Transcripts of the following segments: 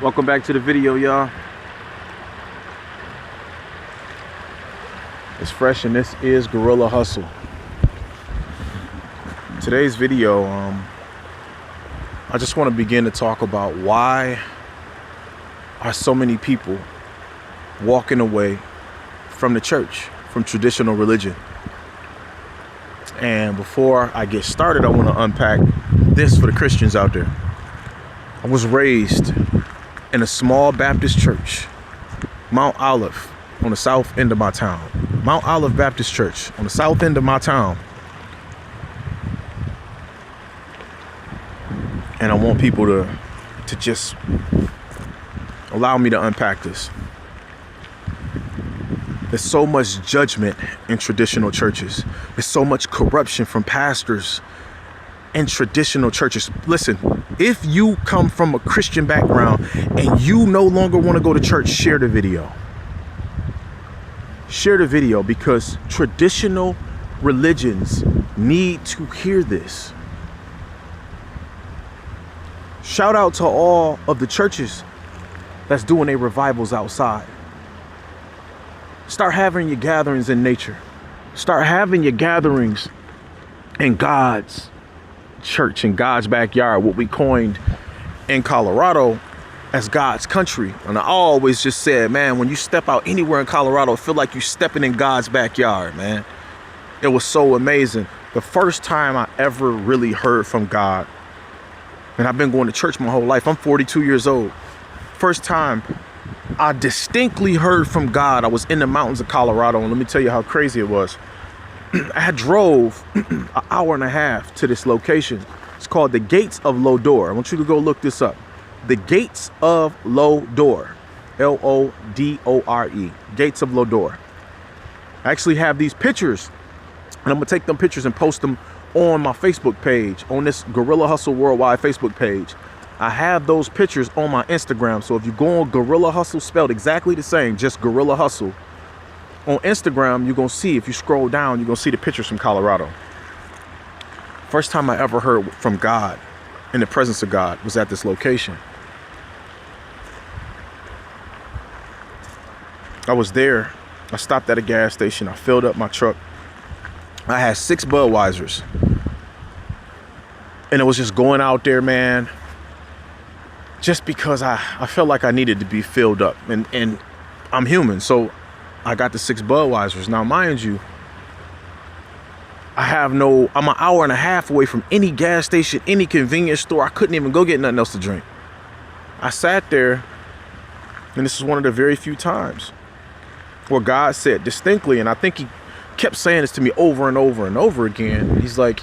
Welcome back to the video, y'all. It's fresh and this is Guerrilla Hustle. Today's video, I just want to begin to talk about why are so many people walking away from the church, from traditional religion. And before I get started, I want to unpack this for the Christians out there. I was raised in a small Baptist church, Mount Olive, on the south end of my town. Mount Olive Baptist Church on the south end of my town. And I want people to just allow me to unpack this. There's so much judgment in traditional churches. There's so much corruption from pastors in traditional churches. Listen, if you come from a Christian background and you no longer want to go to church, share the video. Share the video because traditional religions need to hear this. Shout out to all of the churches that's doing their revivals outside. Start having your gatherings in nature. Start having your gatherings in God's church, in God's backyard, what we coined in Colorado as God's country. And I always just said, man, when you step out anywhere in Colorado, feel like you're stepping in God's backyard, man. It was so amazing. The first time I ever really heard from God, and I've been going to church my whole life. I'm 42 years old. First time I distinctly heard from God, I was in the mountains of Colorado, and let me tell you how crazy it was. I drove an hour and a half to this location. It's called the Gates of Lodore. I want you to go look this up. The Gates of Lodore, Lodore, Gates of Lodore. I actually have these pictures, and I'm gonna take them pictures and post them on my Facebook page, on this Guerrilla Hustle Worldwide Facebook page. I have those pictures on my Instagram. So if you go on Guerrilla Hustle, spelled exactly the same, just Guerrilla Hustle, on Instagram, you're gonna see, if you scroll down, you're gonna see the pictures from Colorado. First time I ever heard from God, in the presence of God, was at this location. I was there. I stopped at a gas station. I filled up my truck. I had 6 Budweisers. And it was just going out there, man, just because I felt like I needed to be filled up. And I'm human, so I got the 6 Budweisers. Now, mind you, I'm an hour and a half away from any gas station, any convenience store. I couldn't even go get nothing else to drink. I sat there, and this is one of the very few times where God said distinctly, and I think he kept saying this to me over and over and over again. He's like,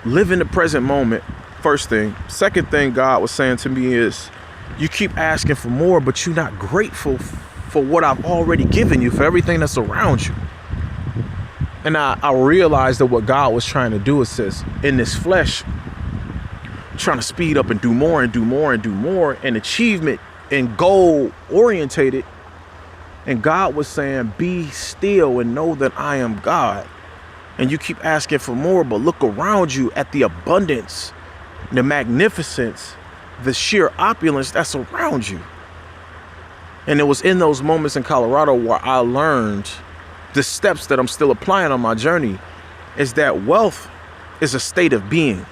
live in the present moment, first thing. Second thing God was saying to me is, you keep asking for more, but you're not grateful for what I've already given you, for everything that's around you. And I realized that what God was trying to do is, says, in this flesh, trying to speed up and do more and do more and do more, and achievement and goal orientated. And God was saying, be still and know that I am God. And you keep asking for more, but look around you at the abundance, the magnificence, the sheer opulence that's around you. And it was in those moments in Colorado where I learned the steps that I'm still applying on my journey, is that wealth is a state of being.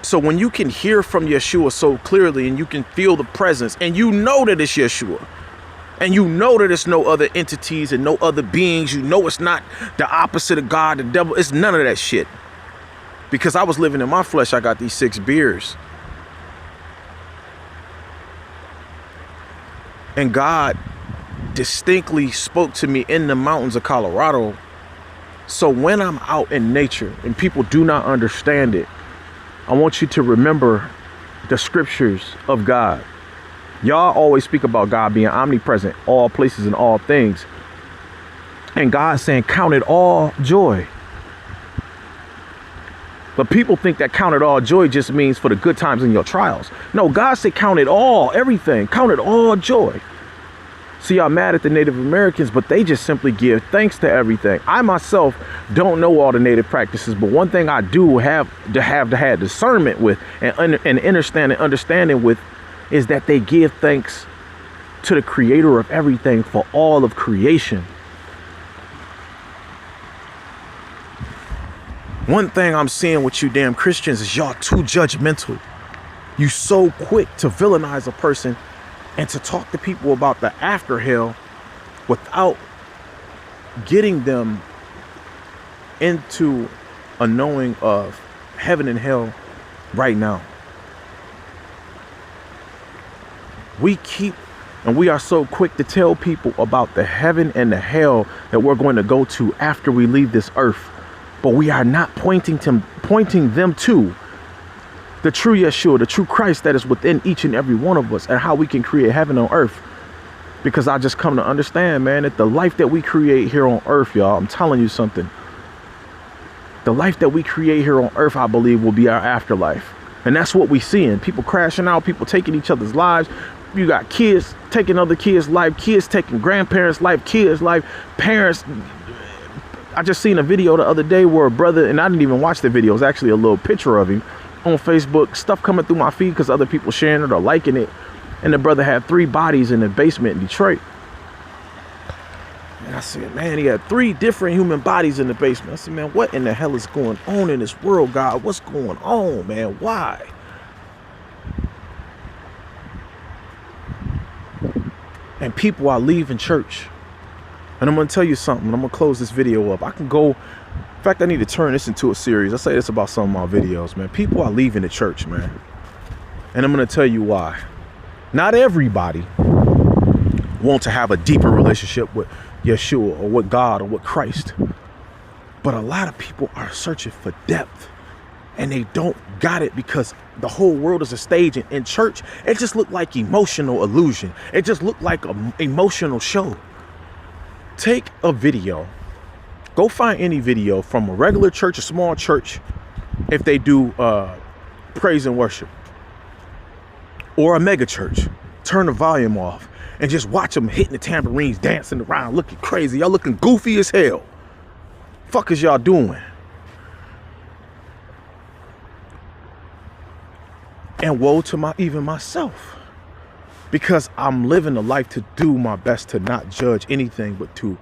So when you can hear from Yeshua so clearly, and you can feel the presence, and you know that it's Yeshua, and you know that it's no other entities and no other beings, you know it's not the opposite of God, the devil, it's none of that shit. Because I was living in my flesh, I got these 6 beers. And God distinctly spoke to me in the mountains of Colorado. So when I'm out in nature and people do not understand it, I want you to remember the scriptures of God. Y'all always speak about God being omnipresent, all places and all things. And God saying, count it all joy. But people think that count it all joy just means for the good times in your trials. No, God said count it all, everything. Count it all joy. See, y'all mad at the Native Americans, but they just simply give thanks to everything. I myself don't know all the Native practices, but one thing I do have discernment with and understanding with is that they give thanks to the creator of everything for all of creation. One thing I'm seeing with you damn Christians is y'all too judgmental. You so quick to villainize a person and to talk to people about the after hell without getting them into a knowing of heaven and hell right now. We are so quick to tell people about the heaven and the hell that we're going to go to after we leave this earth. But we are not pointing them to the true Yeshua, the true Christ that is within each and every one of us, and how we can create heaven on earth. Because I just come to understand, man, that the life that we create here on earth, y'all, I'm telling you something. The life that we create here on earth, I believe, will be our afterlife. And that's what we seeing. People crashing out, people taking each other's lives. You got kids taking other kids' life, kids taking grandparents' life, kids' life, parents. I just seen a video the other day where a brother, and I didn't even watch the video, it was actually a little picture of him on Facebook, stuff coming through my feed because other people sharing it or liking it. And the brother had 3 bodies in the basement in Detroit. And I said, man, he had 3 different human bodies in the basement. I said, man, what in the hell is going on in this world, God? What's going on, man? Why? And people are leaving church. And I'm going to tell you something. I'm going to close this video up. I can go. In fact, I need to turn this into a series. I say this about some of my videos, man. People are leaving the church, man. And I'm going to tell you why. Not everybody wants to have a deeper relationship with Yeshua or with God or with Christ. But a lot of people are searching for depth. And they don't got it because the whole world is a stage. And in church, it just looked like emotional illusion. It just looked like an emotional show. Take a video. Go find any video from a regular church, a small church, if they do praise and worship. Or a mega church. Turn the volume off and just watch them hitting the tambourines, dancing around, looking crazy. Y'all looking goofy as hell. Fuck is y'all doing? And woe to even myself. Because I'm living a life to do my best to not judge anything, but to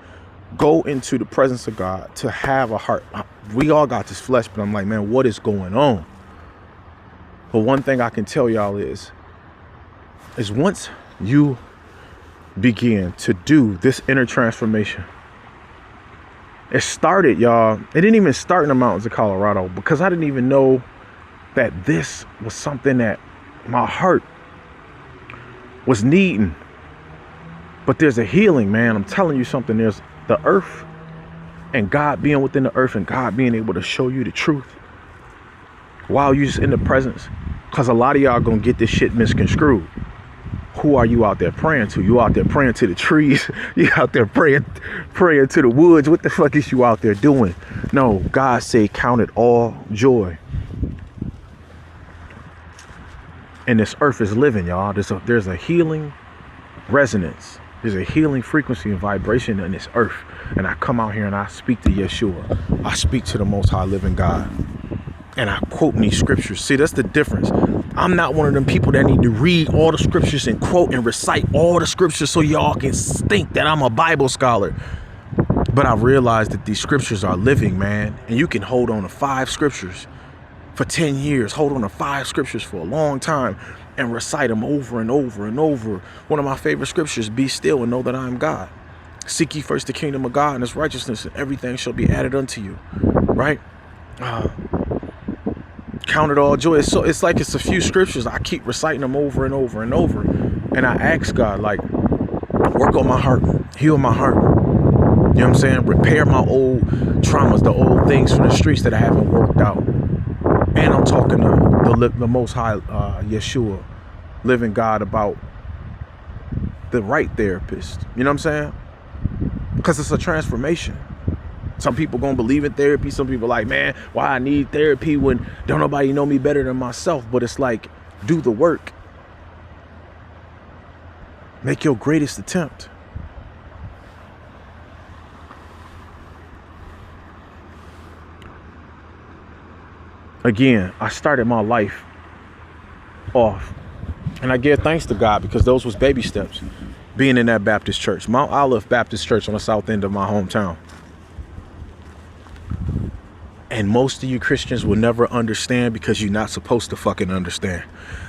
go into the presence of God, to have a heart. We all got this flesh, but I'm like, man, what is going on? But one thing I can tell y'all is once you begin to do this inner transformation, it started, y'all. It didn't even start in the mountains of Colorado because I didn't even know that this was something that my heart was needing. But there's a healing, man. I'm telling you something. There's the earth and God being within the earth and God being able to show you the truth while you're just in the presence. Because a lot of y'all gonna get this shit misconstrued. Who are you out there praying to? You out there praying to the trees. You out there praying to the woods. What the fuck is you out there doing? No, God said count it all joy. And this earth is living, y'all. There's a healing resonance. There's a healing frequency and vibration in this earth. And I come out here and I speak to Yeshua. I speak to the Most High living God. And I quote these scriptures. See, that's the difference. I'm not one of them people that need to read all the scriptures and quote and recite all the scriptures so y'all can think that I'm a Bible scholar. But I realized that these scriptures are living, man. And you can hold on to 5 scriptures for 10 years, hold on to 5 scriptures for a long time and recite them over and over and over. One of my favorite scriptures, be still and know that I am God. Seek ye first the kingdom of God and his righteousness, and everything shall be added unto you. Right? Count it all joy. So it's like it's a few scriptures. I keep reciting them over and over and over. And I ask God, like, work on my heart, heal my heart. You know what I'm saying? Repair my old traumas, the old things from the streets that I haven't worked out. And I'm talking to the Most High, Yeshua, living God, about the right therapist. You know what I'm saying? Because it's a transformation. Some people gonna believe in therapy. Some people like, man, why I need therapy when don't nobody know me better than myself? But it's like, do the work. Make your greatest attempt. Again, I started my life off, and I give thanks to God because those was baby steps. Being in that Baptist church, Mount Olive Baptist Church on the south end of my hometown. And most of you Christians will never understand because you're not supposed to fucking understand.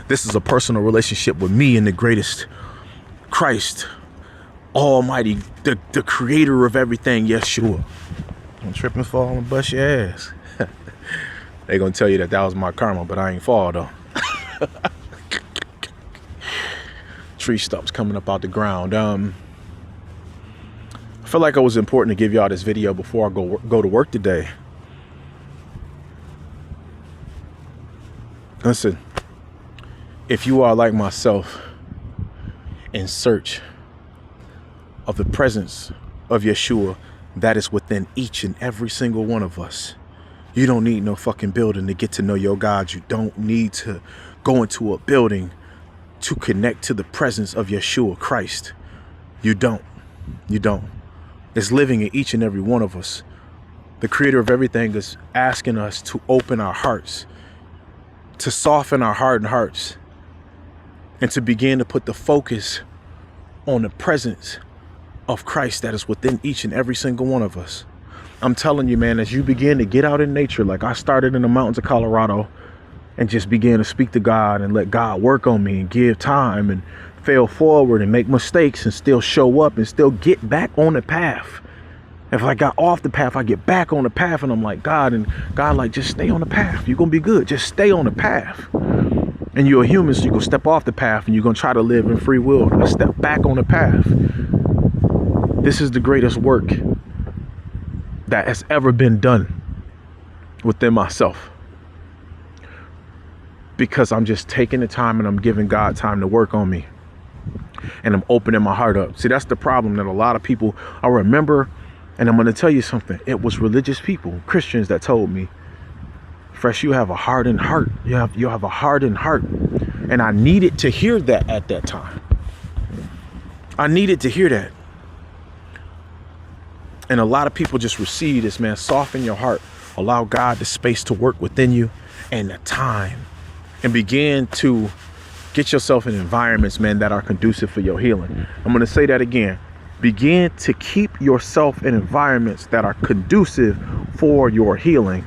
This is a personal relationship with me and the greatest Christ Almighty, the creator of everything, YESHUA. Don't trip and fall and bust your ass. They gonna tell you that was my karma, but I ain't fall though. Tree stumps coming up out the ground. I feel like it was important to give y'all this video before I go to work today. Listen, if you are like myself in search of the presence of YESHUA that is within each and every single one of us, you don't need no fucking building to get to know your God. You don't need to go into a building to connect to the presence of YESHUA Christ. You don't. It's living in each and every one of us. The creator of everything is asking us to open our hearts, to soften our hardened hearts, and to begin to put the focus on the presence of Christ that is within each and every single one of us. I'm telling you, man, as you begin to get out in nature, like I started in the mountains of Colorado and just began to speak to God and let God work on me and give time and fail forward and make mistakes and still show up and still get back on the path. If I got off the path, I get back on the path, and I'm like, God, and God like, just stay on the path. You're going to be good. Just stay on the path. And you're a human, so you're going to step off the path and you're going to try to live in free will. Let's step back on the path. This is the greatest work that has ever been done within myself. Because I'm just taking the time and I'm giving God time to work on me. And I'm opening my heart up. See, that's the problem that a lot of people, I remember, and I'm going to tell you something. It was religious people, Christians, that told me, Fresh, you have a hardened heart. You have a hardened heart. And I needed to hear that at that time. I needed to hear that. And a lot of people just receive this, man. Soften your heart. Allow God the space to work within you and the time. And begin to get yourself in environments, man, that are conducive for your healing. I'm going to say that again. Begin to keep yourself in environments that are conducive for your healing.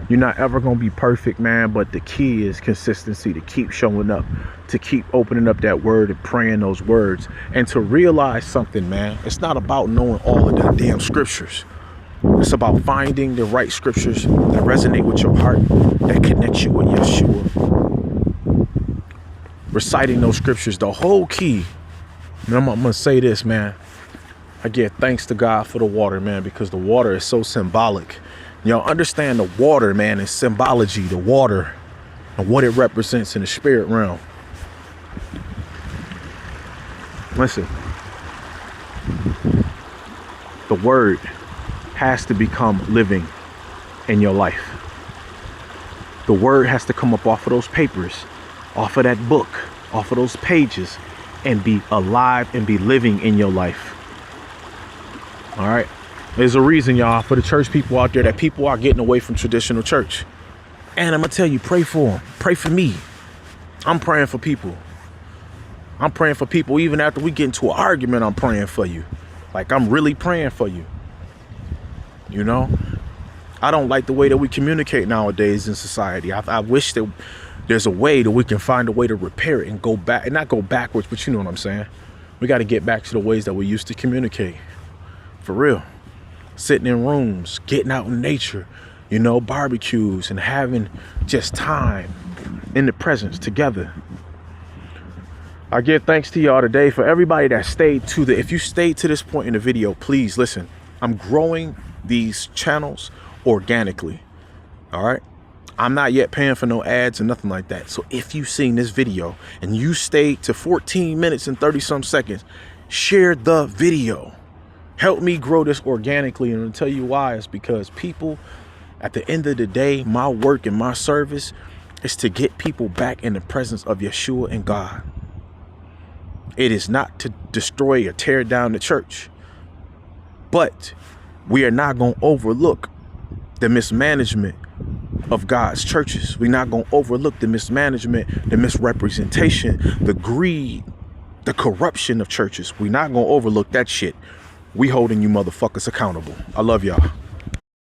You're not ever going to be perfect, man, but the key is consistency, to keep showing up, to keep opening up that word and praying those words, and to realize something, man. It's not about knowing all of the damn scriptures. It's about finding the right scriptures that resonate with your heart, that connect you with YESHUA. Reciting those scriptures, the whole key. And I'm going to say this, man. I give thanks to God for the water, man, because the water is so symbolic. Y'all understand the water, man, is symbology, the water and what it represents in the spirit realm. Listen, the word has to become living in your life. The word has to come up off of those papers, off of that book, off of those pages, and be alive and be living in your life. All right. There's a reason, y'all, for the church people out there, that people are getting away from traditional church. And I'm going to tell you, pray for them. Pray for me. I'm praying for people. I'm praying for people. Even after we get into an argument, I'm praying for you. Like, I'm really praying for you. You know, I don't like the way that we communicate nowadays in society. I wish that there's a way that we can find a way to repair it and go back, and not go backwards, but you know what I'm saying? We got to get back to the ways that we used to communicate. For real. Sitting in rooms, getting out in nature, you know, barbecues, and having just time in the presence together. I give thanks to y'all today for everybody that stayed to if you stayed to this point in the video, please listen. I'm growing these channels organically. All right. I'm not yet paying for no ads and nothing like that. So if you've seen this video and you stayed to 14 minutes and 30 some seconds, share the video. Help me grow this organically. And I'll tell you why. It's because people, at the end of the day, my work and my service is to get people back in the presence of YESHUA and God. It is not to destroy or tear down the church. But we are not going to overlook the mismanagement of God's churches. We're not going to overlook the mismanagement, the misrepresentation, the greed, the corruption of churches. We're not going to overlook that shit. We holding you motherfuckers accountable. I love y'all.